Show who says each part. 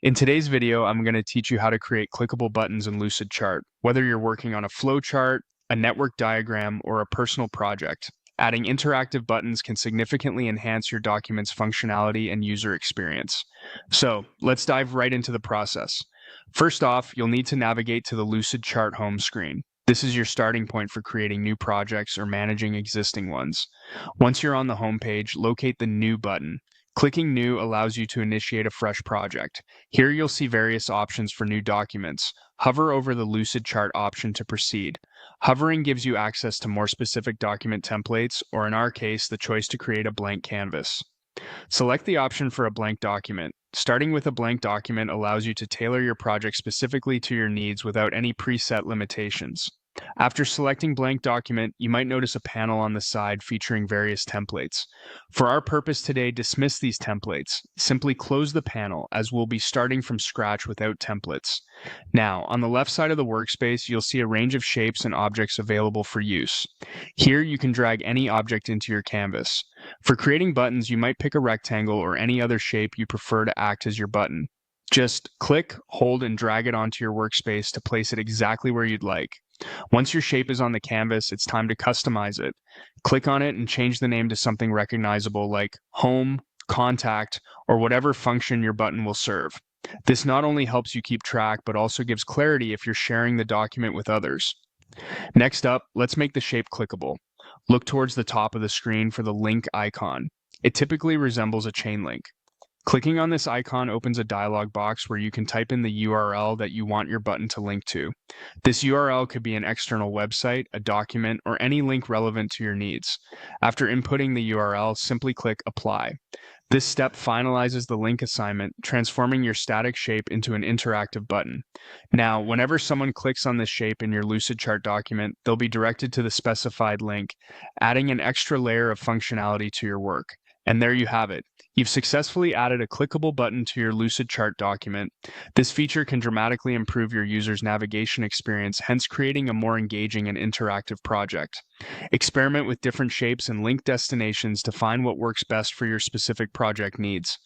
Speaker 1: In today's video, I'm going to teach you how to create clickable buttons in Lucidchart, whether you're working on a flowchart, a network diagram, or a personal project. Adding interactive buttons can significantly enhance your document's functionality and user experience. So, let's dive right into the process. First off, you'll need to navigate to the Lucidchart home screen. This is your starting point for creating new projects or managing existing ones. Once you're on the home page, locate the New button. Clicking New allows you to initiate a fresh project. Here you'll see various options for new documents. Hover over the Lucidchart option to proceed. Hovering gives you access to more specific document templates, or in our case, the choice to create a blank canvas. Select the option for a blank document. Starting with a blank document allows you to tailor your project specifically to your needs without any preset limitations. After selecting blank document, you might notice a panel on the side featuring various templates. For our purpose today, dismiss these templates. Simply close the panel, as we'll be starting from scratch without templates. Now, on the left side of the workspace, you'll see a range of shapes and objects available for use. Here you can drag any object into your canvas. For creating buttons, you might pick a rectangle or any other shape you prefer to act as your button. Just click, hold, and drag it onto your workspace to place it exactly where you'd like. Once your shape is on the canvas, it's time to customize it. Click on it and change the name to something recognizable like Home, Contact, or whatever function your button will serve. This not only helps you keep track, but also gives clarity if you're sharing the document with others. Next up, let's make the shape clickable. Look towards the top of the screen for the link icon. It typically resembles a chain link. Clicking on this icon opens a dialog box where you can type in the URL that you want your button to link to. This URL could be an external website, a document, or any link relevant to your needs. After inputting the URL, simply click Apply. This step finalizes the link assignment, transforming your static shape into an interactive button. Now, whenever someone clicks on this shape in your Lucidchart document, they'll be directed to the specified link, adding an extra layer of functionality to your work. And there you have it. You've successfully added a clickable button to your Lucidchart document. This feature can dramatically improve your user's navigation experience, hence creating a more engaging and interactive project. Experiment with different shapes and link destinations to find what works best for your specific project needs.